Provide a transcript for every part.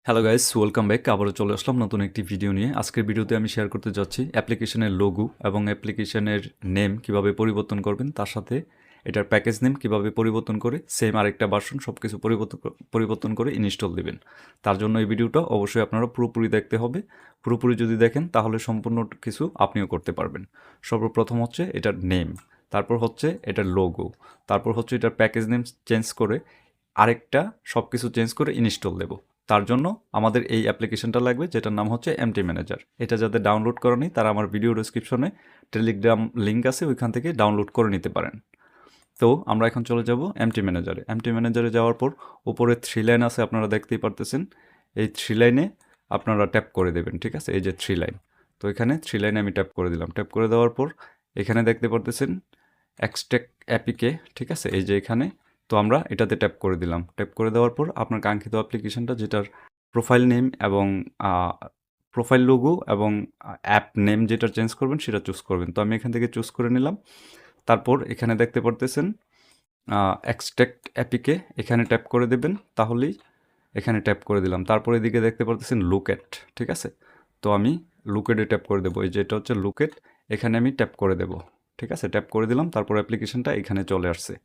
Hello guys, welcome back. আবারও চলে আসলাম নতুন একটি ভিডিও নিয়ে। আজকের ভিডিওতে আমি শেয়ার করতে যাচ্ছি অ্যাপ্লিকেশনের লোগো এবং অ্যাপ্লিকেশনের নেম কিভাবে পরিবর্তন করবেন, তার সাথে এটার প্যাকেজ নেম কিভাবে পরিবর্তন করে সেম আরেকটা ভার্সন সব কিছু পরিবর্তন করে ইনস্টল দিবেন। তার জন্য এই ভিডিওটা অবশ্যই আপনারা পুরোপুরি দেখতে হবে। পুরোপুরি যদি দেখেন তাহলে সম্পূর্ণ কিছু আপনিও করতে পারবেন। সর্বপ্রথম হচ্ছে এটার নেম, তারপর হচ্ছে এটার লোগো, তারপর হচ্ছে এটার প্যাকেজ নেম চেঞ্জ করে আরেকটা সব কিছু চেঞ্জ করে ইনস্টল দেব। তার জন্য আমাদের এই অ্যাপ্লিকেশনটা লাগবে, যেটার নাম হচ্ছে এমটি ম্যানেজার। এটা যাদের ডাউনলোড করা নেই তারা আমার ভিডিও ডেসক্রিপশনে টেলিগ্রাম লিঙ্ক আছে, ওইখান থেকে ডাউনলোড করে নিতে পারেন। তো আমরা এখন চলে যাব এমটি ম্যানেজারে। এমটি ম্যানেজারে যাওয়ার পর উপরে 3 লাইন আছে, আপনারা দেখতেই পারতেছেন। এই 3 লাইনে আপনারা ট্যাপ করে দেবেন, ঠিক আছে? এই যে 3 লাইন, তো এখানে 3 লাইনে আমি ট্যাপ করে দিলাম। ট্যাপ করে দেওয়ার পর এখানে দেখতে পারতেছেন এক্সট্রাক্ট অ্যাপিকে, ঠিক আছে? এই যে এখানে, তো আমরা এটাতে ট্যাপ করে দিলাম। ট্যাপ করে দেওয়ার পর আপনার কাঙ্ক্ষিত অ্যাপ্লিকেশনটা, যেটার প্রোফাইল নেম এবং প্রোফাইল লোগো এবং অ্যাপ নেম যেটা চেঞ্জ করবেন সেটা চুজ করবেন। তো আমি এখান থেকে চুজ করে নিলাম। তারপর এখানে দেখতে পারতেছেন এক্সট্রাক্ট অ্যাপিকে, এখানে ট্যাপ করে দেবেন, তাহলেই এখানে ট্যাপ করে দিলাম। তারপর এদিকে দেখতে পারতেছেন লুকেট, ঠিক আছে? তো আমি লুকেটে ট্যাপ করে দেবো। এই যে এটা হচ্ছে লুকেট, এখানে আমি ট্যাপ করে দেবো, ঠিক আছে? ট্যাপ করে দিলাম, তারপর অ্যাপ্লিকেশনটা এখানে চলে আসছে।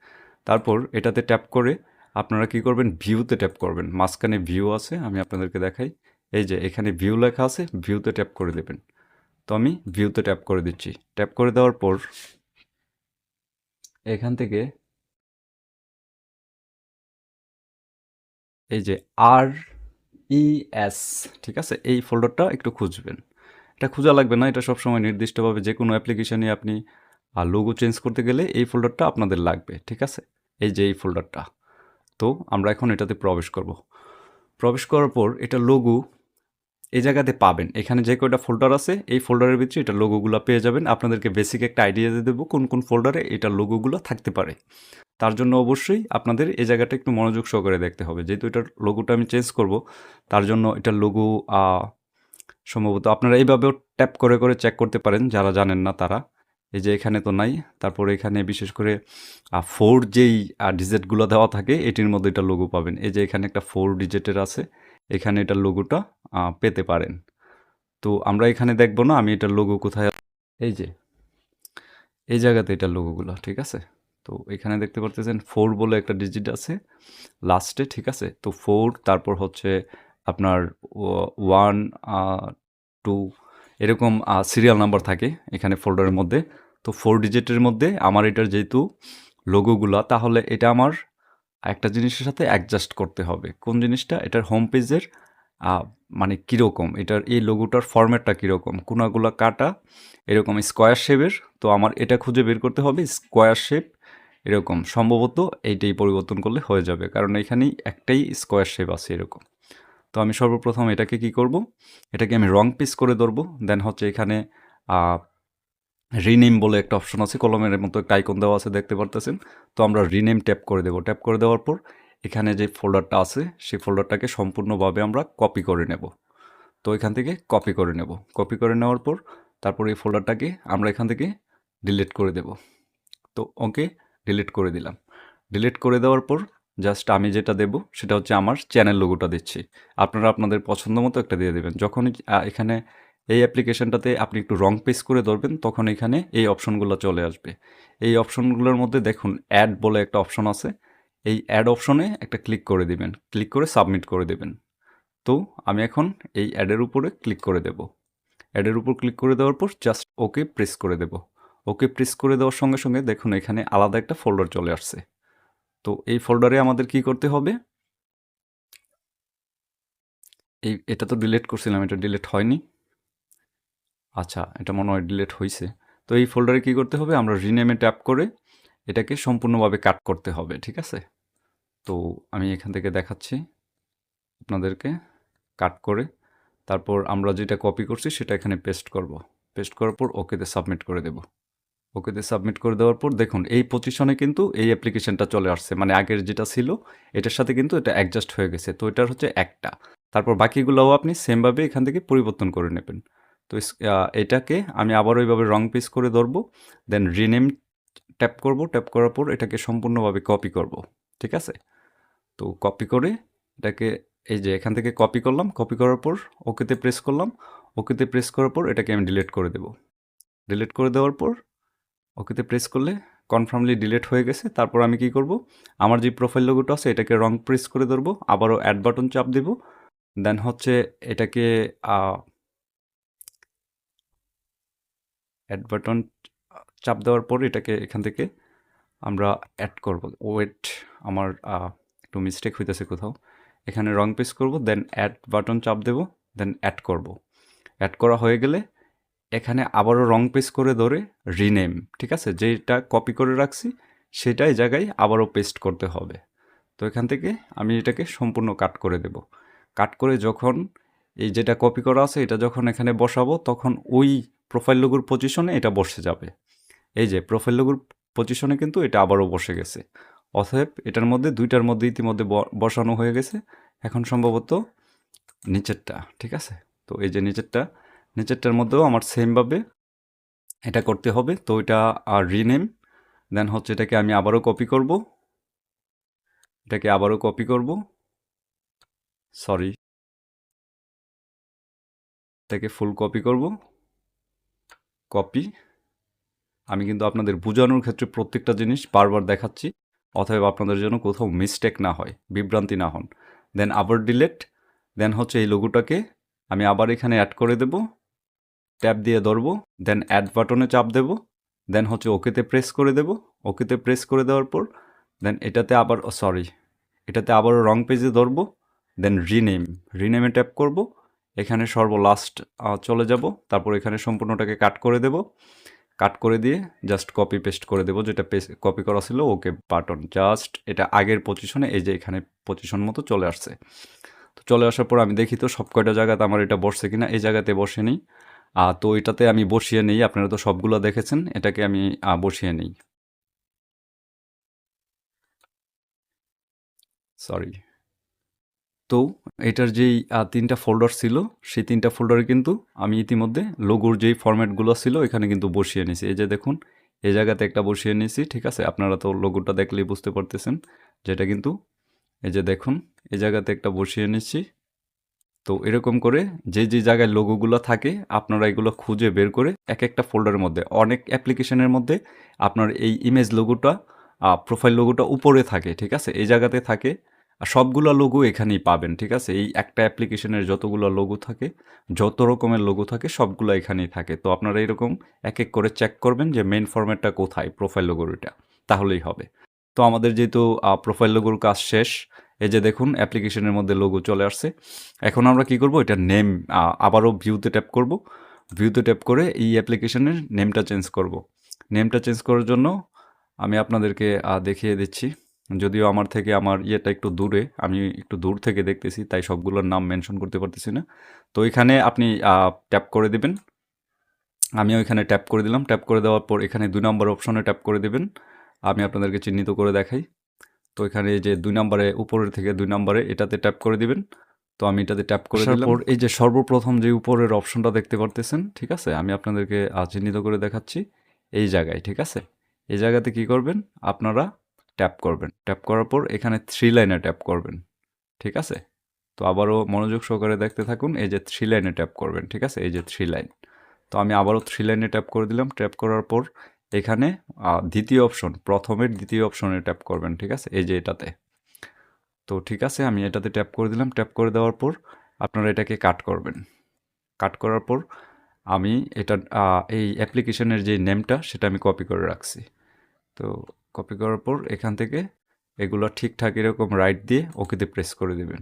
তারপর এটাতে ট্যাপ করে আপনারা কি করবেন, ভিউতে ট্যাপ করবেন। মাঝখানে ভিউ আছে, আমি আপনাদেরকে দেখাই। এই যে এখানে ভিউ লেখা আছে, ভিউতে ট্যাপ করে দেবেন। তো আমি ভিউতে ট্যাপ করে দিচ্ছি। ট্যাপ করে দেওয়ার পর এখান থেকে এই যে আর ইএস, ঠিক আছে, এই ফোল্ডারটা একটু খুঁজবেন। এটা খোঁজা লাগবে না, এটা সবসময় নির্দিষ্টভাবে যে কোনো অ্যাপ্লিকেশনে আপনি লোগো চেঞ্জ করতে গেলে এই ফোল্ডারটা আপনাদের লাগবে, ঠিক আছে? এই যে এই ফোল্ডারটা। তো আমরা এখন এটাতে প্রবেশ করব। প্রবেশ করার পর এটা লোগো এই জায়গাতে পাবেন। এখানে যে কয়টা ফোল্ডার আছে এই ফোল্ডারের ভিতরে এটা লোগোগুলো পেয়ে যাবেন। আপনাদেরকে বেসিক একটা আইডিয়া দিয়ে দেবো কোন কোন ফোল্ডারে এটা লোগোগুলো থাকতে পারে। তার জন্য অবশ্যই আপনাদের এই জায়গাটা একটু মনোযোগ সহকারে দেখতে হবে। যেহেতু এটার লোগোটা আমি চেঞ্জ করব, তার জন্য এটার লোগো সম্ভবত আপনারা এইভাবেও ট্যাপ করে করে চেক করতে পারেন, যারা জানেন না তারা। এই যে এখানে তো নাই। তারপরে এখানে বিশেষ করে 4 যেই ডিজিটগুলো দেওয়া থাকে এটির মধ্যে এটা লোগো পাবেন। এই যে এখানে একটা 4 ডিজিটের আছে, এখানে এটার লোগোটা পেতে পারেন। তো আমরা এখানে দেখব না, আমি এটার লোগো কোথায়, এই যে এই জায়গাতে এটার লোগোগুলো, ঠিক আছে? তো এখানে দেখতে পারতেছেন 4 বলে একটা ডিজিট আছে লাস্টে, ঠিক আছে? তো 4, তারপর হচ্ছে আপনার 1, 2 এরকম সিরিয়াল নাম্বার থাকে এখানে ফোল্ডারের মধ্যে। তো 4 ডিজিটের মধ্যে আমার এটার যেহেতু লোগোগুলা, তাহলে এটা আমার একটা জিনিসের সাথে অ্যাডজাস্ট করতে হবে। কোন জিনিসটা? এটার হোম পেজের মানে কীরকম, এটার এই লোগোটার ফরম্যাটটা কীরকম, কোনাগুলা কাটা এরকম স্কোয়ার শেপের। তো আমার এটা খুঁজে বের করতে হবে স্কোয়ার শেপ এরকম। সম্ভবত এইটাই পরিবর্তন করলে হয়ে যাবে, কারণ এখানেই একটাই স্কোয়ার শেপ আছে এরকম। তো আমি সর্বপ্রথম এটাকে কি করব, এটাকে আমি রং পিস করে ধরবো। দেন হচ্ছে এখানে রিনেম বলে একটা অপশন আছে, কলমের মতো একটা আইকন দেওয়া আছে, দেখতে পারতেছেন। তো আমরা রিনেম ট্যাপ করে দেবো। ট্যাপ করে দেওয়ার পর এখানে যে ফোল্ডারটা আছে সেই ফোল্ডারটাকে সম্পূর্ণভাবে আমরা কপি করে নেব। তো এখান থেকে কপি করে নেব। কপি করে নেওয়ার পর তারপর এই ফোল্ডারটাকে আমরা এখান থেকে ডিলিট করে দেব। তো ওকে, ডিলিট করে দিলাম। ডিলিট করে দেওয়ার পর জাস্ট আমি যেটা দেব সেটা হচ্ছে আমার চ্যানেল লোগোটা দিচ্ছি। আপনারা আপনাদের পছন্দ মতো একটা দিয়ে দেবেন। যখনই এখানে এই অ্যাপ্লিকেশনটাতে আপনি একটু রং পেজ করে ধরবেন, তখন এখানে এই অপশনগুলো চলে আসবে। এই অপশনগুলোর মধ্যে দেখুন অ্যাড বলে একটা অপশন আছে। এই অ্যাড অপশনে একটা ক্লিক করে দিবেন, ক্লিক করে সাবমিট করে দেবেন। তো আমি এখন এই অ্যাডের উপরে ক্লিক করে দেব। অ্যাডের উপর ক্লিক করে দেওয়ার পর জাস্ট ওকে প্রেস করে দেব। ওকে প্রেস করে দেওয়ার সঙ্গে সঙ্গে দেখুন এখানে আলাদা একটা ফোল্ডার চলে আসছে। তো এই ফোল্ডারে আমাদের কি করতে হবে, এটা তো ডিলিট করছিলাম, এটা ডিলিট হয়নি। আচ্ছা, এটা মনে হয় ডিলিট হয়েছে। তো এই ফোল্ডারে কি করতে হবে, আমরা রিনেমে ট্যাপ করে এটাকে সম্পূর্ণভাবে কাট করতে হবে, ঠিক আছে? তো আমি এখান থেকে দেখাচ্ছি আপনাদেরকে কাট করে। তারপর আমরা যেটা কপি করছি সেটা এখানে পেস্ট করব। পেস্ট করার পর ওকেতে সাবমিট করে দেব। ওকেতে সাবমিট করে দেওয়ার পর দেখুন এই পজিশনে কিন্তু এই অ্যাপ্লিকেশনটা চলে আসছে, মানে আগের যেটা ছিল এটার সাথে কিন্তু এটা অ্যাডজাস্ট হয়ে গেছে। তো এটার হচ্ছে একটা, তারপর বাকিগুলোও আপনি সেমভাবে এখান থেকে পরিবর্তন করে নেবেন। তো এটাকে আমি আবার ওইভাবে রং পিস করে ধরবো, দেন রিনেম ট্যাপ করব। ট্যাপ করার পর এটাকে সম্পূর্ণভাবে কপি করব, ঠিক আছে? তো কপি করে এটাকে এই যে এখান থেকে কপি করলাম, কপি করার পর ওকেতে প্রেস করলাম, ওকেতে প্রেস করার পর এটাকে আমি ডিলিট করে দেব। ডিলিট করে দেওয়ার পর ওকেতে প্রেস করলে কনফার্মলি ডিলিট হয়ে গেছে। তারপর আমি কি করব, আমার যে প্রোফাইল লোগোটা আছে এটাকে রং প্রেস করে ধরবো, আবারও অ্যাড বাটন চাপ দেব, দেন হচ্ছে এটাকে অ্যাড বাটন চাপ দেওয়ার পর এটাকে এখান থেকে আমরা অ্যাড করব। ওয়েট, আমার একটু মিস্টেক হইতেছে কোথাও। এখানে রং প্রেস করব, দেন অ্যাড বাটন চাপ দেব, দেন অ্যাড করব। অ্যাড করা হয়ে গেলে এখানে আবারও রং পেস্ট করে ধরে রিনেম, ঠিক আছে, যেটা কপি করে রাখছি সেটাই জায়গায় আবারও পেস্ট করতে হবে। তো এখান থেকে আমি এটাকে সম্পূর্ণ কাট করে দেব। কাট করে যখন এই যেটা কপি করা আছে এটা যখন এখানে বসাবো তখন ওই প্রোফাইল লোগোর পজিশনে এটা বসে যাবে। এই যে প্রোফাইল লোগোর পজিশনে কিন্তু এটা আবারও বসে গেছে। অতএব এটার মধ্যে দুইটার মধ্যে ইতিমধ্যে বসানো হয়ে গেছে। এখন সম্ভবত নিচেরটা, ঠিক আছে। তো এই যে নিচেরটার মধ্যেও আমার সেমভাবে এটা করতে হবে। তো এটা রিনেম, দেন হচ্ছে এটাকে আমি আবারও কপি করব, সরি, এটাকে ফুল কপি করব, কপি। আমি কিন্তু আপনাদের বোঝানোর ক্ষেত্রে প্রত্যেকটা জিনিস বারবার দেখাচ্ছি, অতএব আপনাদের জন্য কোথাও মিস্টেক না হয়, বিভ্রান্তি না হন। দেন আবার ডিলেট, দেন হচ্ছে এই লোগোটাকে আমি আবার এখানে অ্যাড করে দেব, ট্যাব দিয়ে ধরবো, দেন অ্যাড বাটনে চাপ দেব, দেন হচ্ছে ওকেতে প্রেস করে দেব। ওকেতে প্রেস করে দেওয়ার পর দেন এটাতে আবার এটাতে আবারও রং পেজে ধরবো, দেন রিনেমে ট্যাপ করব। এখানে সর্বলাস্ট চলে যাব, তারপর এখানে সম্পূর্ণটাকে কাট করে দেব। কাট করে দিয়ে জাস্ট কপি পেস্ট করে দেবো, যেটা কপি করা ছিল ওকে বাটন, জাস্ট এটা আগের পজিশনে, এই যে এখানে পজিশন মতো চলে আসছে। তো চলে আসার পর আমি দেখি তো সব কয়টা জায়গাতে আমার এটা বসছে কিনা। এই জায়গাতে বসে নেই, তো এটাতে আমি বসিয়ে নেই। আপনারা তো সবগুলো দেখেছেন, এটাকে আমি বসিয়ে নেই, সরি। তো এটার যেই ৩টা ফোল্ডার ছিল, সেই ৩টা ফোল্ডারে কিন্তু আমি ইতিমধ্যে লোগোর যেই ফরম্যাটগুলো ছিল এখানে কিন্তু বসিয়ে নিয়েছি। এই যে দেখুন, এই জায়গাতে একটা বসিয়ে নিয়েছি, ঠিক আছে। আপনারা তো লোগোটা দেখলেই বুঝতে পারতেছেন যেটা কিন্তু, এই যে দেখুন, এই জায়গাতে একটা বসিয়ে নিচ্ছি। তো এরকম করে যে জায়গায় লোগোগুলো থাকে আপনারা এগুলো খুঁজে বের করে এক একটা ফোল্ডারের মধ্যে, অনেক অ্যাপ্লিকেশনের মধ্যে আপনার এই ইমেজ লোগোটা, প্রোফাইল লোগোটা উপরে থাকে, ঠিক আছে, এই জায়গাতে থাকে। আর সবগুলো লোগো এখানেই পাবেন, ঠিক আছে। এই একটা অ্যাপ্লিকেশনের যতগুলো লোগো থাকে, যত রকমের লোগো থাকে সবগুলো এখানেই থাকে। তো আপনারা এরকম এক এক করে চেক করবেন যে মেইন ফরম্যাটটা কোথায় প্রোফাইল লোগোর, এটা তাহলেই হবে। তো আমাদের যেহেতু প্রোফাইল লোগোর কাজ শেষ, এই যে দেখুন অ্যাপ্লিকেশনের মধ্যে লোগো চলে আসছে। এখন আমরা কি করব, এটা নেম আবারও ভিউতে ট্যাপ করব। ভিউতে ট্যাপ করে এই অ্যাপ্লিকেশনের নেমটা চেঞ্জ করব। নেমটা চেঞ্জ করার জন্য আমি আপনাদেরকে দেখিয়ে দিচ্ছি, যদিও আমার থেকে আমার ইয়েটা একটু দূরে, আমি একটু দূর থেকে দেখতেছি তাই সবগুলোর নাম মেনশন করতে পারতেছি না। তো এখানে আপনি ট্যাপ করে দিবেন, আমিও এখানে ট্যাপ করে দিলাম। ট্যাপ করে দেওয়ার পর এখানে 2 নম্বর অপশনে ট্যাপ করে দিবেন। আমি আপনাদেরকে চিহ্নিত করে দেখাই। তো এখানে এই যে 2 নম্বরে, উপরের থেকে 2 নম্বরে এটাতে ট্যাপ করে দিবেন। তো আমি এটাতে ট্যাপ করে দিলাম। পর এই যে সর্বপ্রথম যে উপরের অপশনটা দেখতে পারতেছেন, ঠিক আছে, আমি আপনাদেরকে চিহ্নিত করে দেখাচ্ছি এই জায়গায়, ঠিক আছে। এই জায়গাতে কি করবেন, আপনারা ট্যাপ করবেন। ট্যাপ করার পর এখানে 3 লাইনে ট্যাপ করবেন, ঠিক আছে। তো আবারও মনোযোগ সহকারে দেখতে থাকুন, এই যে 3 লাইনে ট্যাপ করবেন, ঠিক আছে, এই যে 3 লাইন। তো আমি আবারও 3 লাইনে ট্যাপ করে দিলাম। ট্যাপ করার পর এখানে দ্বিতীয় অপশন, প্রথমের দ্বিতীয় অপশনে ট্যাপ করবেন, ঠিক আছে, এই যে এটাতে। তো ঠিক আছে, আমি এটাতে ট্যাপ করে দিলাম। ট্যাপ করে দেওয়ার পর আপনারা এটাকে কাট করবেন। কাট করার পর আমি এটা এই অ্যাপ্লিকেশনের যে নেমটা সেটা আমি কপি করে রাখছি। তো কপি করার পর এখান থেকে এগুলো ঠিকঠাক এরকম রাইট দিয়ে ওকেতে প্রেস করে দিবেন।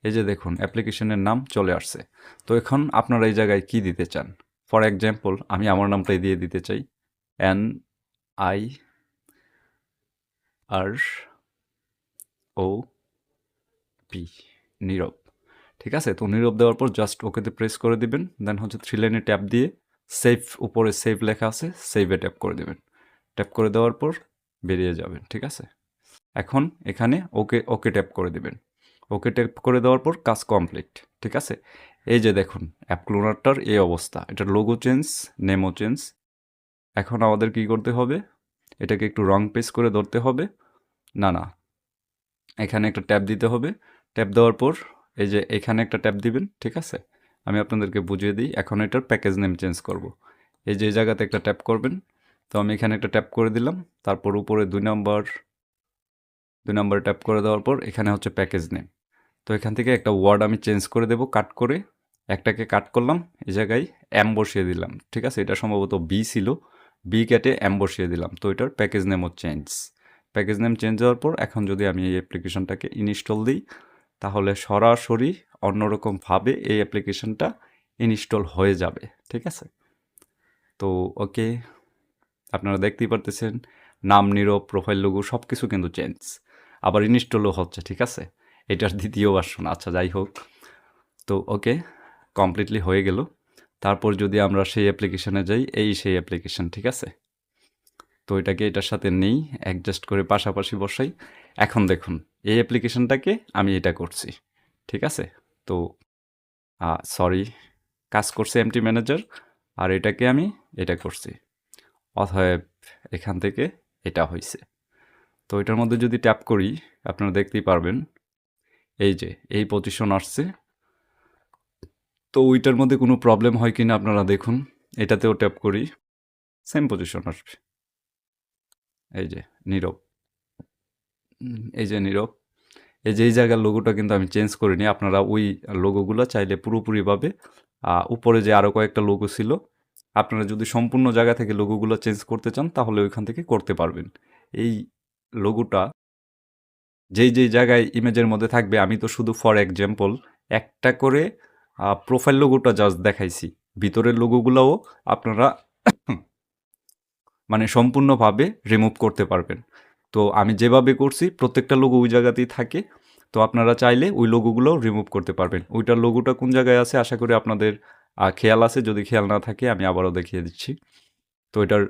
এই যে দেখুন অ্যাপ্লিকেশনের নাম চলে আসছে। তো এখন আপনারা এই জায়গায় কি দিতে চান, ফর এক্সাম্পল আমি আমার নামটাই দিয়ে দিতে চাই, NIROP, নীরব, ঠিক আছে। তো নীরব দেওয়ার পর জাস্ট ওকেতে প্রেস করে দিবেন। দেন হচ্ছে 3 লাইনে ট্যাপ দিয়ে সেভ, উপরে সেভ লেখা আছে, সেভে ট্যাপ করে দেবেন। ট্যাপ করে দেওয়ার পর বেরিয়ে যাবেন, ঠিক আছে। এখন এখানে ওকে ট্যাপ করে দিবেন। ওকে ট্যাপ করে দেওয়ার পর কাজ কমপ্লিট, ঠিক আছে। এই যে দেখুন অ্যাপ ক্লোনারটার এই অবস্থা, এটার লোগো চেঞ্জ, নেমও চেঞ্জ। এখন আমাদের কি করতে হবে, এটাকে একটু রং পেজ করে ধরতে হবে, না এখানে একটা ট্যাপ দিতে হবে। ট্যাপ দেওয়ার পর এই যে এখানে একটা ট্যাপ দিবেন, ঠিক আছে? আমি আপনাদেরকে বুঝিয়ে দিই। এখন এটার প্যাকেজ নেম চেঞ্জ করব। এই যে এই জায়গাতে একটা ট্যাপ করবেন। তো আমি এখানে একটা ট্যাপ করে দিলাম। তারপর উপরে 2 নাম্বার ট্যাপ করে দেওয়ার পর এখানে হচ্ছে প্যাকেজ নেম। তো এখান থেকে একটা ওয়ার্ড আমি চেঞ্জ করে দেব, কাট করে। একটাকে কাট করলাম, এই জায়গায় এম বসিয়ে দিলাম, ঠিক আছে? এটা সম্ভবত বি ছিল, বি কেটে এম বসিয়ে দিলাম। তো এটার প্যাকেজ নেমও চেঞ্জ। প্যাকেজ নেম চেঞ্জ হওয়ার পর এখন যদি আমি এই অ্যাপ্লিকেশনটাকে ইনস্টল দিই, তাহলে সরাসরি অন্যরকমভাবে এই অ্যাপ্লিকেশনটা ইনস্টল হয়ে যাবে, ঠিক আছে? তো ওকে, আপনারা দেখতেই পারতেছেন নাম, নীরব, প্রোফাইল লোগো সব কিছু কিন্তু চেঞ্জ। আবার ইনস্টলও হচ্ছে, ঠিক আছে? এটার দ্বিতীয় ভার্সন। আচ্ছা, যাই হোক। তো ওকে, কমপ্লিটলি হয়ে গেল। তারপর যদি আমরা সেই অ্যাপ্লিকেশনে যাই, এই সেই অ্যাপ্লিকেশন, ঠিক আছে? তো এটাকে এটার সাথে নেই, অ্যাডজাস্ট করে পাশাপাশি বসাই। এখন দেখুন, এই অ্যাপ্লিকেশনটাকে আমি এটা করছি, ঠিক আছে? তো সরি, কাজ করছে এমটি ম্যানেজার, আর এটাকে আমি এটা করছি। অতএব এখান থেকে এটা হইছে। তো এটার মধ্যে যদি ট্যাপ করি, আপনারা দেখতেই পারবেন এই যে এই পজিশন আসছে। তো ওইটার মধ্যে কোনো প্রবলেম হয় কিনা আপনারা দেখুন। এটাতেও ট্যাপ করি, সেম পজিশন আসবে। এই যে নীরব, এই যে নীরব, এই যে এই জায়গার লোগোটা কিন্তু আমি চেঞ্জ করিনি। আপনারা ওই লোগোগুলো চাইলে পুরোপুরিভাবে উপরে যে আরও কয়েকটা লোগো ছিল, আপনারা যদি সম্পূর্ণ জায়গা থেকে লোগোগুলো চেঞ্জ করতে চান তাহলে ওইখান থেকে করতে পারবেন। এই লোগোটা যেই জায়গায় ইমেজের মধ্যে থাকবে, আমি তো শুধু ফর এক্সাম্পল একটা করে প্রোফাইল লোগোটা জাস্ট দেখাইছি। ভিতরের লোগোগুলোও আপনারা মানে সম্পূর্ণভাবে রিমুভ করতে পারবেন। তো আমি যেভাবে করছি প্রত্যেকটা লোগো ওই জায়গাতেই থাকে। তো আপনারা চাইলে ওই লোগোগুলোও রিমুভ করতে পারবেন। ওইটার লোগোটা কোন জায়গায় আছে আশা করি আপনাদের খেয়াল আছে। যদি খেয়াল না থাকে আমি আবারও দেখিয়ে দিচ্ছি। তো এটার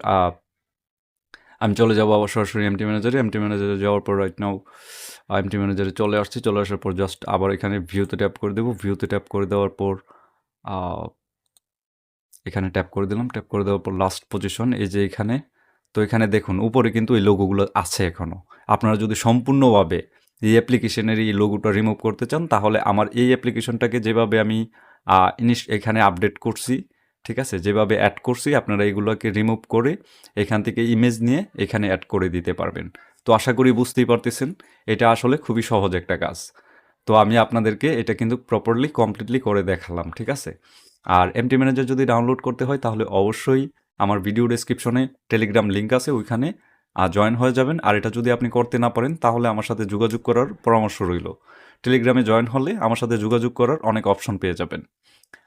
আমি চলে যাবো আবার সরাসরি এমটি ম্যানেজারে। এমটি ম্যানেজারে যাওয়ার পর রাইট নাও এমটি ম্যানেজারে চলে আসছি। চলে আসার পর জাস্ট আবার এখানে ভিউতে ট্যাপ করে দেবো। ভিউতে ট্যাপ করে দেওয়ার পর এখানে ট্যাপ করে দিলাম। ট্যাপ করে দেওয়ার পর লাস্ট পজিশন, এই যে এখানে। তো এখানে দেখুন উপরে কিন্তু এই লোগোগুলো আছে এখনও। আপনারা যদি সম্পূর্ণভাবে এই অ্যাপ্লিকেশনের এই লোগোটা রিমুভ করতে চান, তাহলে আমার এই অ্যাপ্লিকেশনটাকে যেভাবে আমি এখানে আপডেট করছি, ঠিক আছে, যেভাবে অ্যাড করছি, আপনারা এগুলোকে রিমুভ করে এখান থেকে ইমেজ নিয়ে এখানে অ্যাড করে দিতে পারবেন। তো আশা করি বুঝতেই পারতেছেন, এটা আসলে খুবই সহজ একটা কাজ। তো আমি আপনাদেরকে এটা কিন্তু প্রপারলি কমপ্লিটলি করে দেখালাম, ঠিক আছে? আর এমটি ম্যানেজার যদি ডাউনলোড করতে হয় তাহলে অবশ্যই আমার ভিডিও ডেসক্রিপশনে টেলিগ্রাম লিঙ্ক আছে, ওইখানে জয়েন হয়ে যাবেন। আর এটা যদি আপনি করতে না পারেন তাহলে আমার সাথে যোগাযোগ করার পরামর্শ রইল। টেলিগ্রামে জয়েন হলে আমার সাথে যোগাযোগ করার অনেক অপশন পেয়ে যাবেন।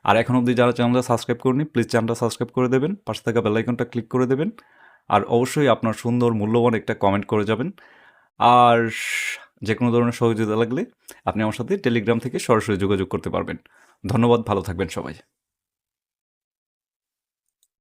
আর এখন অবধি যারা চ্যানেলটা সাবস্ক্রাইব করেনি, প্লিজ চ্যানেলটা সাবস্ক্রাইব করে দেবেন, পাশে থাকা বেল আইকনটা ক্লিক করে দেবেন। আর অবশ্যই আপনার সুন্দর মূল্যবান একটা কমেন্ট করে যাবেন। আর যে কোনো ধরনের সহযোগিতা লাগলে আপনি আমার সাথে টেলিগ্রাম থেকে সরাসরি যোগাযোগ করতে পারবেন। ধন্যবাদ, ভালো থাকবেন সবাই।